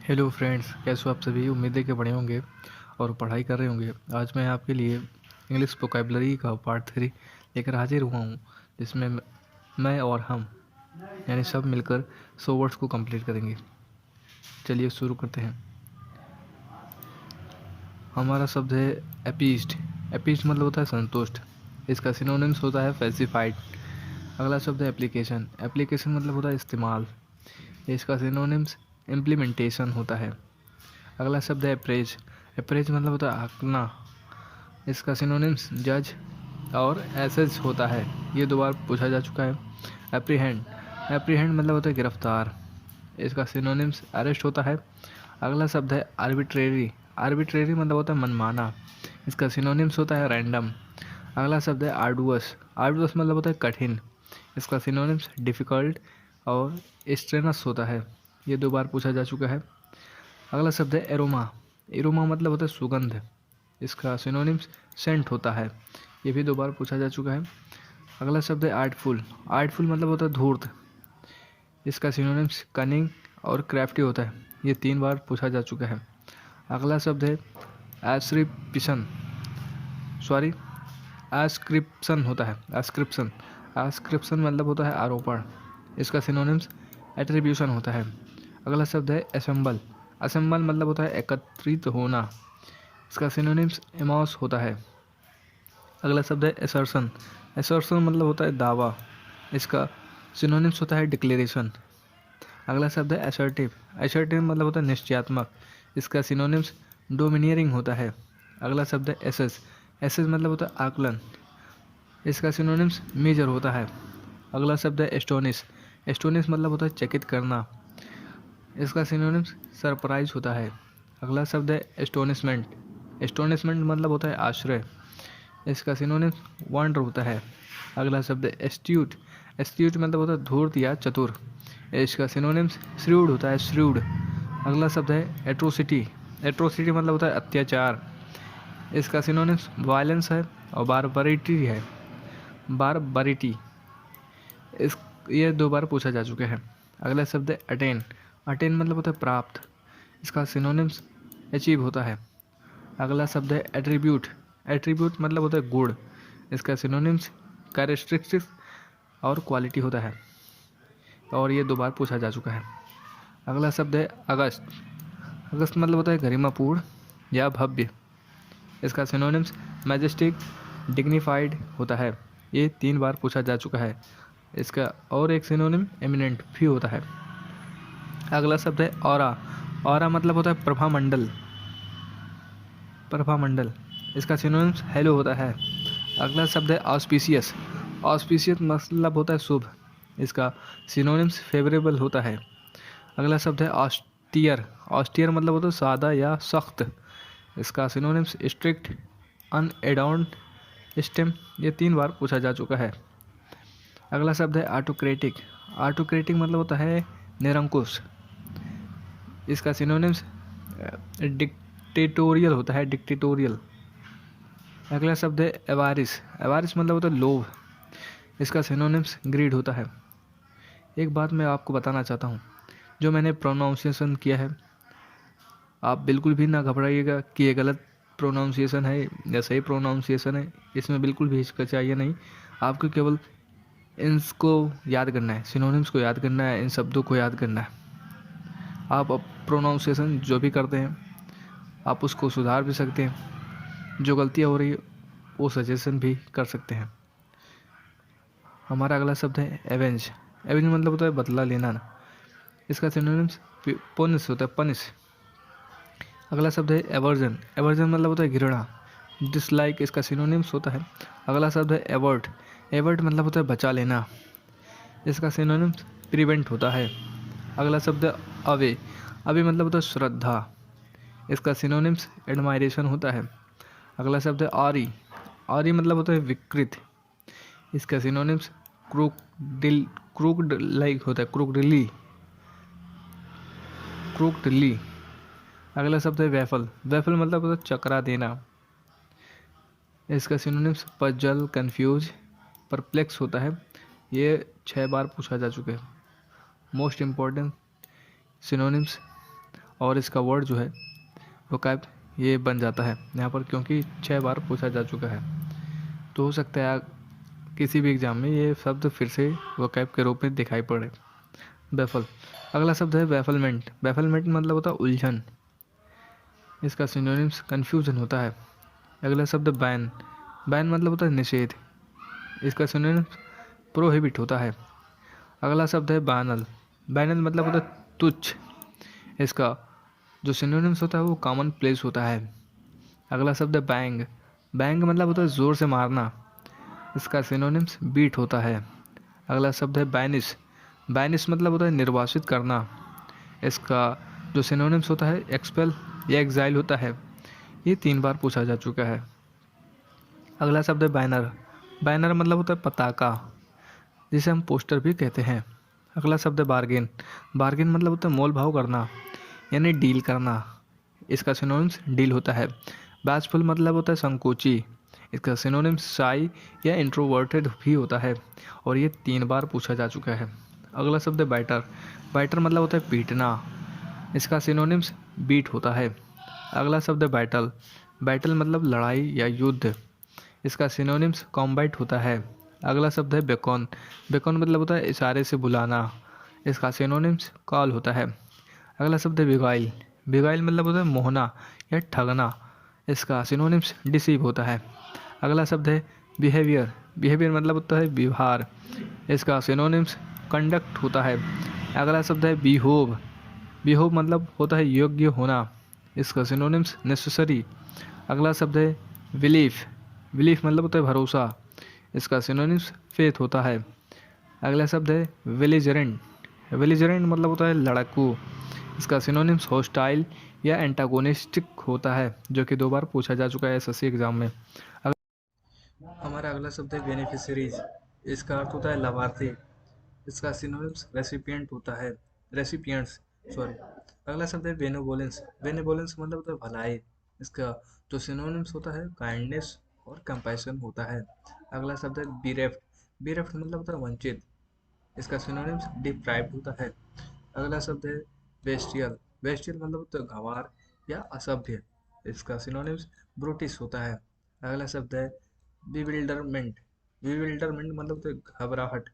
Hello friends, कैसे हो आप सभी। उम्मीद है कि बड़े होंगे और पढ़ाई कर रहे होंगे। आज मैं आपके लिए इंग्लिश वोकैबुलरी का पार्ट 3 लेकर हाजिर हुआ हूँ, जिसमें मैं और हम यानी सब मिलकर 100 वर्ड्स को कंप्लीट करेंगे। चलिए शुरू करते हैं। हमारा शब्द है एपीज्ड। एपीज्ड मतलब होता है संतुष्ट। इसका सिनोनिम्स होता है फैसिफाइड। अगला शब्द है एप्लीकेशन। एप्लीकेशन मतलब होता है इस्तेमाल। इसका सिनोनिम्स इम्प्लीमेंटेशन होता है। अगला शब्द है अप्रेज। अप्रेज मतलब होता है आंकना। इसका सिनोनिम्स जज और एसेस होता है। ये दो बार पूछा जा चुका है। एप्रीहेंड। एप्रीहेंड मतलब होता है गिरफ्तार। इसका सिनोनिम्स अरेस्ट होता है। अगला शब्द है आर्बिट्रेरी। आर्बिट्रेरी मतलब होता है मनमाना। इसका सिनोनिम्स होता है रैंडम। अगला शब्द है आर्डुअस। आर्डुअस मतलब होता है कठिन। इसका सिनोनिम्स डिफ़िकल्ट और स्ट्रेनस होता है। ये दो बार पूछा जा चुका है। अगला शब्द है एरोमा। एरोमा मतलब होता है सुगंध। इसका सिनोनिम्स सेंट होता है। ये भी दो बार पूछा जा चुका है। अगला शब्द है आर्टफुल। आर्टफुल मतलब होता है धूर्त। इसका सिनोनिम्स कनिंग और क्राफ्टी होता है। ये 3 बार पूछा जा चुका है। अगला शब्द है एस्क्रिप्शन। सॉरी, एस्क्रिप्शन होता है। एस्क्रिप्शन। एस्क्रिप्शन मतलब होता है आरोपण। इसका सिनोनिम्स एट्रीब्यूशन होता है। अगला शब्द है असेंबल। असेंबल मतलब होता है एकत्रित होना। इसका सिनोनिम्स एमॉस होता है। अगला शब्द है असर्शन। असर्शन मतलब होता है दावा। इसका सिनोनिम्स होता है डिक्लेरेशन। अगला शब्द है असर्टिव। असर्टिव मतलब होता है निश्चयात्मक। इसका सिनोनिम्स डोमिनियरिंग होता है। अगला शब्द है एसेस। एसेस मतलब होता है आकलन। इसका सिनोनिम्स मेजर होता है। अगला शब्द है एस्टोनिश। एस्टोनिश मतलब होता है चकित करना। इसका सिनोनिम्स सरप्राइज होता है। अगला शब्द है एस्टोनिशमेंट। एस्टोनिशमेंट मतलब होता है आश्चर्य। इसका सिनोनिम्स वंडर होता है। अगला शब्द है एस्ट्यूट। एस्ट्यूट मतलब होता है धूर्त या चतुर। इसका सिनोनिम्स श्रूड होता है। श्रूड। अगला शब्द है एट्रोसिटी। एट्रोसिटी मतलब होता है अत्याचार। इसका सिनोनिम्स वायलेंस है और बारबरिटी है। बारबरिटी। इस ये दो बार पूछा जा चुका है। अगला शब्द है अटेन। अटेन मतलब होता है प्राप्त। इसका सिनोनिम्स अचीव होता है। अगला शब्द है एट्रीब्यूट। एट्रीब्यूट मतलब होता है गुण। इसका सिनोनिम्स कैरेक्टरिस्टिक्स और क्वालिटी होता है। और ये दो बार पूछा जा चुका है। अगला शब्द है अगस्त। अगस्त मतलब होता है गरिमापूर्ण या भव्य। इसका सिनोनिम्स मैजेस्टिक डिग्निफाइड होता है। ये 3 बार पूछा जा चुका है। इसका और एक सिनोनिम एमिनेंट भी होता है। अगला शब्द है ऑरा। ऑरा मतलब होता है प्रभामंडल। प्रभामंडल। इसका सिनोनिम्स हेलो होता है। अगला शब्द है ऑस्पिशियस। ऑस्पिशियस मतलब होता है शुभ। इसका सिनोनिम्स फेवरेबल होता है। अगला शब्द है ऑस्टियर। ऑस्टियर मतलब होता है सादा या सख्त। इसका सिनोनिम्स स्ट्रिक्ट अनएडॉर्न्ड स्टेम। ये 3 बार पूछा जा चुका है। अगला शब्द है ऑटोक्रेटिक। ऑटोक्रेटिक मतलब होता है निरंकुश। इसका सिनोनिम्स डिक्टेटोरियल होता है। डिक्टेटोरियल। अगला शब्द है एवारिस। एवारिस मतलब होता है लोभ। इसका सिनोनिम्स ग्रीड होता है। एक बात मैं आपको बताना चाहता हूँ, जो मैंने प्रोनाउंसिएशन किया है, आप बिल्कुल भी ना घबराइएगा कि ये गलत प्रोनाउंसिएशन है या सही प्रोनाउंसिएशन है। इसमें बिल्कुल भी हिचकिचाइए नहीं। आपको केवल इनको याद करना है, सिनोनिम्स को याद करना है, इन शब्दों को याद करना है। आप प्रोनाउंसिएशन जो भी करते हैं आप उसको सुधार भी सकते हैं। जो गलतियाँ हो रही है वो सजेशन भी कर सकते हैं। हमारा अगला शब्द है एवेंज। एवेंज मतलब होता है बदला लेना। इसका सिनोनिम्स पुनिश होता है। पनिश। अगला शब्द है एवर्जन। एवर्जन मतलब होता है घृणा, डिसलाइक। इसका सिनोनिम्स होता है। अगला शब्द है एवर्ट। एवर्ट मतलब होता है बचा लेना। इसका सिनोनिम्स प्रिवेंट होता है। अगला शब्द है अवे। अवे मतलब होता है श्रद्धा। इसका सिनोनिम्स एडमायरेशन होता है। अगला शब्द है आरी। आरी मतलब होता है विकृत। इसका सिनोनिम्स क्रूकड लाइक होता है। क्रूकडली। क्रूकडली। अगला शब्द है वैफल। वैफल मतलब होता है चकरा देना। इसका सिनोनिम्स पजल, कंफ्यूज, परप्लेक्स होता है। ये 6 बार पूछा जा चुका है। मोस्ट इम्पॉर्टेंट सिनोनिम्स और इसका वर्ड जो है वोकैब ये बन जाता है यहाँ पर, क्योंकि 6 बार पूछा जा चुका है। तो हो सकता है किसी भी एग्जाम में ये शब्द फिर से वोकैब के रूप में दिखाई पड़े। बैफल। अगला शब्द है बैफलमेंट। बैफलमेंट मतलब होता है उलझन, इसका सिनोनिम्स कन्फ्यूजन होता है। अगला शब्द बैन। बैन मतलब होता है निषेध, इसका सिनोनिम्स प्रोहिबिट होता है। अगला शब्द है बैनल। बैनल मतलब होता है तुच्छ, इसका जो सिनोनिम्स होता है वो कॉमन प्लेस होता है। अगला शब्द है बैंग। बैंग मतलब होता है ज़ोर से मारना, इसका सिनोनिम्स बीट होता है। अगला शब्द है बैनिश। बैनिश मतलब होता है निर्वासित करना, इसका जो सिनोनिम्स होता है एक्सपेल या एग्जाइल होता है। ये 3 बार पूछा जा चुका है। अगला शब्द है बैनर। बैनर मतलब होता है पताका, जिसे हम पोस्टर भी कहते हैं। अगला शब्द है बार्गेन। बार्गेन मतलब होता है मोल भाव करना, यानी डील करना, इसका सिनोनिम्स डील होता है। बैचफुल मतलब होता है संकोची, इसका सिनोनिम्स शाई या इंट्रोवर्टेड भी होता है, और ये 3 बार पूछा जा चुका है। अगला शब्द है बैटर। बैटर मतलब होता है पीटना, इसका सिनोनिम्स बीट होता है। अगला शब्द है बैटल। बैटल मतलब लड़ाई या युद्ध, इसका सिनोनिम्स कॉम्बैट होता है। अगला शब्द है बेकॉन। बेकॉन मतलब होता है इशारे से बुलाना, इसका सिनोनिम्स कॉल होता है। अगला शब्द है बिगाइल। बिगाइल मतलब होता है मोहना या ठगना, इसका सिनोनिम्स डिसीव होता है। अगला शब्द है बिहेवियर। बिहेवियर मतलब होता है व्यवहार, इसका सिनोनिम्स कंडक्ट होता है। अगला शब्द है बिहोव। बिहोव मतलब होता है योग्य होना, इसका सिनोनिम्स नेसेसरी। अगला शब्द है बिलीफ। बिलीफ मतलब होता है भरोसा, इसका सिनोनिम्स फेथ होता है। अगला शब्द है विलिजरेंट। विलिजरेंट मतलब होता है लड़ाकू, इसका सिनोनिम्स हॉस्टाइल या एंटागोनिस्टिक होता है, जो कि 2 बार पूछा जा चुका है एसएससी एग्जाम में। हमारा अगला शब्द है बेनिफिशरीज। इसका अर्थ होता है लाभार्थी, इसका सिनोनिम्स रेसिपिएंट होता है, रेसिपिएंट्स सॉरी। अगला शब्द है बेनेवोलेंस। बेनेवोलेंस मतलब होता है भलाई, इसका जो सिनोनिम्स होता है काइंडनेस और कंपैशन होता है। अगला शब्द है बीरेफ्ट। बीरेफ्ट मतलब होता है वंचित, इसका सिनोनिम्स डिप्राइव्ड होता है। अगला शब्द है वेस्टियल। वेस्टियल मतलब होता है गंवार या असभ्य, इसका सिनोनिम्स ब्रूटिश होता है। अगला शब्द है बिविल्डरमेंट। बिविल्डरमेंट मतलब होता है घबराहट,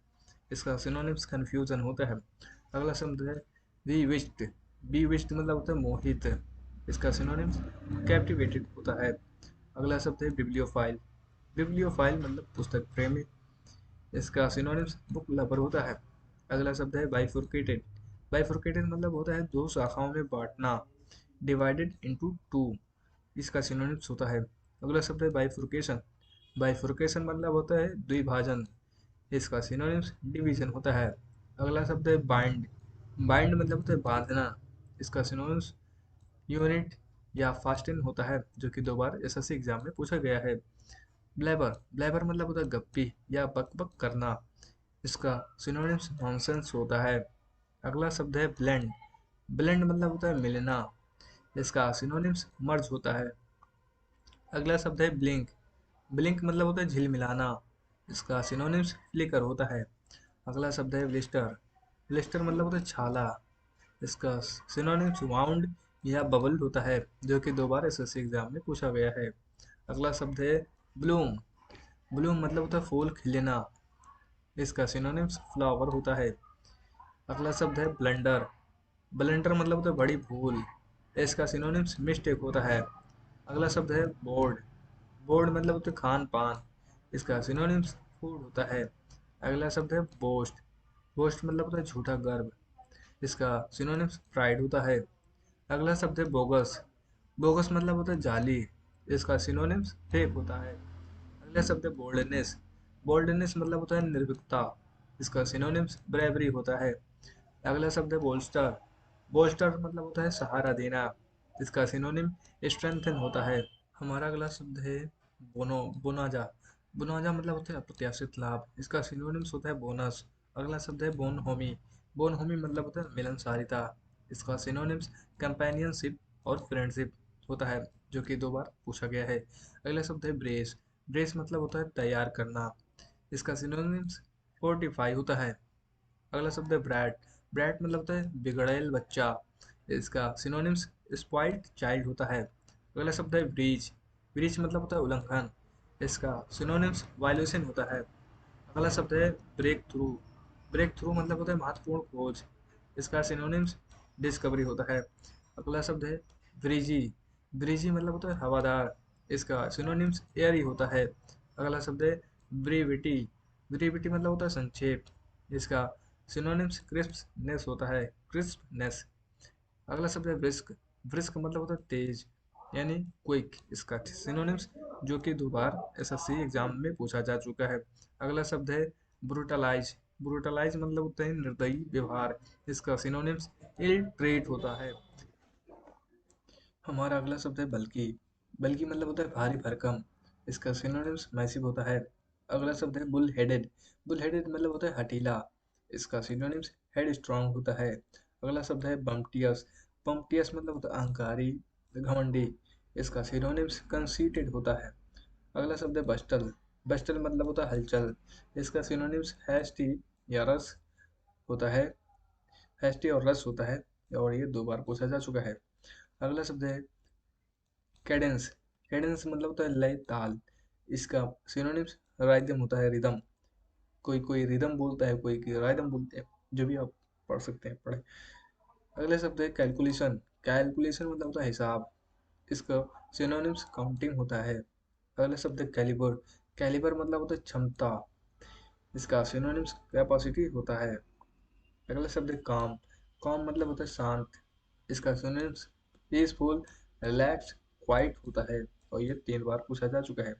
इसका सिनोनिम्स कन्फ्यूजन होता है। अगला शब्द है बीविश्ड। बीविश्ड मतलब होता है मोहित, इसका सिनोनिम्स कैप्टिवेटेड होता है। अगला शब्द है बिब्लियोफाइल। बिब्लियोफाइल मतलब पुस्तक प्रेमी, इसका सिनोनिम्स बुक लवर होता है। अगला शब्द है बाइफुर्केटेड। बाइफुर्केटेड मतलब होता है 2 शाखाओं में बांटना, डिवाइडेड इनटू 2, इसका सिनोनिम्स होता है। अगला शब्द है बाइफुर्केशन। बाइफुर्केशन मतलब होता है द्विभाजन, इसका सिनोनिम्स डिवीजन होता है। अगला शब्द है बाइंड। बाइंड मतलब होता है बांधना, इसका सिनोनिम्स यूनिट या फास्टिन होता है, जो कि 2 बार एसएससी एग्जाम में पूछा गया है। ब्लैबर। ब्लैबर मतलब होता है गप्पी या बकबक करना, इसका सिनोनिम्स नॉनसेंस होता है। अगला शब्द है ब्लेंड। ब्लेंड मतलब होता है मिलना, इसका सिनोनिम्स मर्ज होता है। अगला शब्द है ब्लिंक। ब्लिंक मतलब होता है झिलमिलाना, इसका सिनोनिम्स फ्लिकर होता है। अगला शब्द है ब्लिस्टर। ब्लिस्टर मतलब होता है छाला, इसका सिनोनिम्स वाउंड या बबल होता है, जो कि 2 बार एसएससी एग्जाम में पूछा गया है। अगला शब्द है ब्लूम। ब्लूम मतलब होता है फूल खिलना, इसका सिनोनिम्स फ्लावर होता है। अगला शब्द है ब्लंडर। ब्लंडर मतलब होता है बड़ी भूल, इसका सिनोनिम्स मिस्टेक होता है। अगला शब्द है बोर्ड। बोर्ड मतलब होता है खान पान, इसका सिनोनिम्स फूड होता है। अगला शब्द है बोस्ट। बोस्ट मतलब होता है झूठा गर्व, इसका सिनोनिम्स प्राइड होता है। अगला शब्द है बोगस। बोगस मतलब होता है जाली, इसका सिनोनिम्स फेक होता है। अगला शब्द है बोल्डनेस। बोल्डनेस मतलब होता है निर्भीकता, इसका सिनोनिम्स ब्रेवरी होता है। अगला शब्द है बोल्स्टर। बोल्स्टर मतलब होता है सहारा देना, इसका सिनोनिम स्ट्रेंथन होता है। हमारा अगला शब्द है बोनाजा। बोनाजा मतलब होता है अप्रत्याशित लाभ, इसका सिनोनिम्स होता है बोनस। अगला शब्द है बोन होमी। बोन होमी मतलब होता है मिलनसारिता, इसका सिनोनिम्स कंपेनियनशिप और फ्रेंडशिप होता है, जो कि 2 बार पूछा गया है। अगला शब्द है ब्रेस। ब्रेस मतलब होता है तैयार करना, इसका सिनोनिम्स फोर्टिफाई होता है। अगला शब्द है ब्रैट। ब्रैट मतलब होता है बिगड़ैल बच्चा, इसका सिनोनिम्स स्पॉइल्ड चाइल्ड होता है। अगला शब्द है ब्रीच। ब्रीच मतलब होता है उल्लंघन। इसका सिनोनिम्स वायलेशन होता है। अगला शब्द है ब्रेक थ्रू। ब्रेक थ्रू मतलब होता है महत्वपूर्ण खोज। इसका सिनोनिम्स डिस्कवरी होता है। अगला शब्द है ब्रीजी। ब्रीजी मतलब होता है हवादार। इसका सिनोनिम्स एयरी होता है। अगला शब्द है ब्रीविटी। ब्रीविटी मतलब होता है संक्षेप। इसका सिनोनिम्स क्रिस्पनेस होता है। क्रिस्पनेस। अगला शब्द है ब्रिस्क। ब्रिस्क मतलब होता है तेज, यानी क्विक। इसका सिनोनिम्स जो कि 2 बार एसएससी एग्जाम में पूछा जा चुका है। अगला शब्द है ब्रूटलाइज। ब्रूटलाइज मतलब होता है निर्दयी व्यवहार। इसका सिनोनिम्स इल ट्रीट होता है। हमारा अगला शब्द है बल्कि। बल्कि मतलब होता है भारी भरकम। इसका सिनोनिम्स मैसिव होता है। अगला शब्द है बुल हेडेड। बुल हेडेड मतलब होता है हठीला। इसका सिनोनिम्स हेड स्ट्रांग होता है। अगला शब्द है बम्पटियस। बम्पटियस मतलब होता है अहंकारी, घमंडी। इसका सिनोनिम्स कंसीटेड होता है। अगला शब्द है बस्टल। बस्टल मतलब होता है हलचल। इसका सिनोनिम्स हैस्टी या रस होता है। हैस्टी और रस होता है, और ये 2 बार पूछा जा चुका है। अगला शब्द है कैडेंस। कैडेंस मतलब होता है लय, ताल। इसका सिनोनिम्स राइदम होता है, रिदम। कोई कोई रिदम बोलता है, कोई कोई राइदम बोलते हैं, जो भी आप पढ़ सकते हैं पढ़े। अगला शब्द है कैलकुलेशन। कैलकुलेशन मतलब होता है हिसाब। इसका सिनोनिम्स काउंटिंग होता है। अगला शब्द है कैलिबर। कैलिबर मतलब होता है क्षमता। इसका सिनोनिम्स कैपेसिटी होता है। अगला शब्द है काम। काम मतलब होता है शांत। इसका सिनोनिम्स पीसफुल, रिलैक्स, क्वाइट होता है, और ये 3 बार पूछा जा चुका है।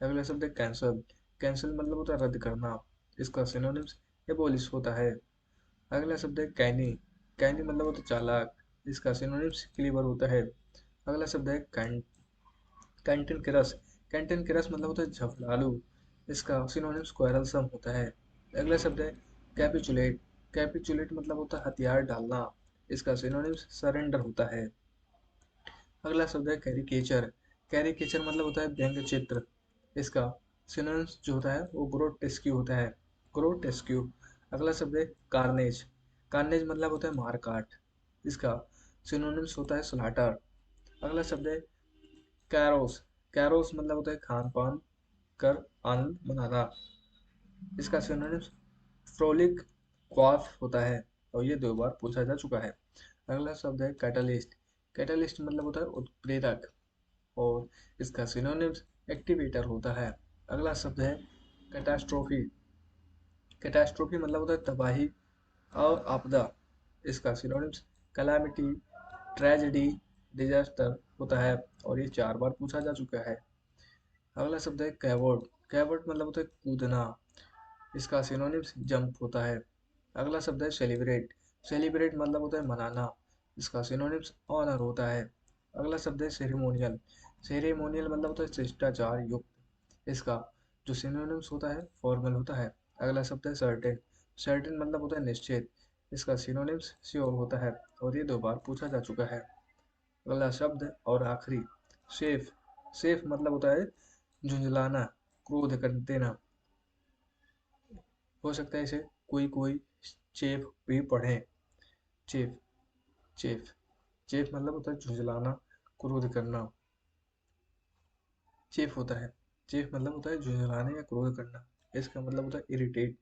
अगला शब्द है कैंसल। कैंसल मतलब होता है रद्द करना। इसका सिनोनिम्स एबोलिश होता है। अगला शब्द है कैनी। कैनी मतलब होता है चालाक। इसका सिनोनिम्स क्लीवर होता है। अगला शब्द है कैंटन क्रस। कैंटन क्रस मतलब होता है झपलालू। इसका सिनोनिम्स क्वेरलसम होता है। अगला शब्द है कैपिचुलेट। कैपिचुलेट मतलब होता है हथियार डालना। इसका सिनोनिम्स सरेंडर होता है। अगला शब्द है कैरिकेचर। कैरिकेचर मतलब होता है व्यंग्य चित्र। इसका सिनोनिम्स जो होता है वो ग्रोटेस्क्यू होता है। ग्रोटेस्क्यू। अगला शब्द है कार्नेज। कार्नेज मतलब होता है मारकाट। इसका सिनोनिम्स होता है स्लॉटर। अगला शब्द है कैरोस। कैरोस मतलब होता है खान पान कर आनंद मनाना। इसका सिनोनिम्स फ्रोलिक, क्वाफ होता है, और ये 2 बार पूछा जा चुका है। अगला शब्द है कैटलिस्ट। कैटलिस्ट मतलब होता है उत्प्रेरक, और इसका सिनोनिम्स एक्टिवेटर होता है। अगला शब्द है कैटास्ट्रोफी। कैटास्ट्रोफी मतलब होता है तबाही और आपदा। इसका सिनोनिम्स कैलामिटी, ट्रेजेडी, डिजास्टर होता है, और ये 4 बार पूछा जा चुका है। अगला शब्द है कैवर्ड। कैवर्ड मतलब होता है कूदना। इसका सिनोनिम्स जंप होता है। अगला शब्द है सेलिब्रेट। सेलिब्रेट मतलब होता है मनाना। इसका सिनोनिम्स ऑनर होता है। अगला शब्द है सेरेमोनियल। सेरेमोनियल मतलब होता है शिष्टाचार युक्त। इसका जो सिनोनिम्स होता है फॉर्मल होता है। अगला शब्द है सर्टेन। सर्टेन मतलब होता है निश्चित। इसका सिनोनिम्स श्योर होता है, और ये 2 बार पूछा जा चुका है। अगला शब्द और आखिरी सेफ। सेफ मतलब होता है झुंझलाना, क्रोध कर देना। हो सकता है इसे कोई कोई चेप भी पढ़े। चेप। चेप। चेप मतलब होता है झुंझलाना, क्रोध करना। चेप होता है, चेप मतलब होता है झुंझलाना या क्रोध करना। इसका मतलब होता है इरिटेट।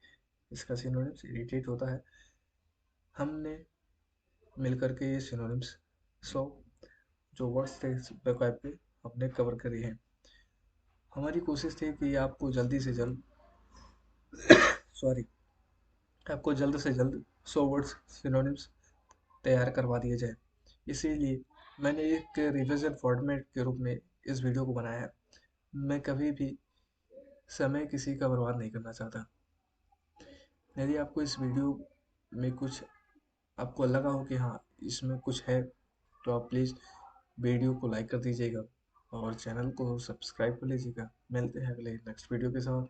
इसका सिनोनिम्स इरिटेट होता है। हमने मिलकर के ये सिनोनिम्स 100 जो वर्ड्स थे इस वेब पे हमने कवर करी हैं। हमारी कोशिश थी कि आपको जल्दी से जल्द सॉरी आपको जल्द से जल्द 100 वर्ड्स सिनोनिम्स तैयार करवा दिए जाए। इसीलिए मैंने एक रिविजन फॉर्मेट के रूप में इस वीडियो को बनाया है। मैं कभी भी समय किसी का बर्बाद नहीं करना चाहता। यदि आपको इस वीडियो में कुछ आपको लगा हो कि हाँ इसमें कुछ है, तो आप प्लीज़ वीडियो को लाइक कर दीजिएगा और चैनल को सब्सक्राइब कर लीजिएगा। मिलते हैं अगले नेक्स्ट वीडियो के साथ।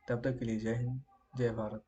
तब तक के लिए जय हिंद, जय भारत।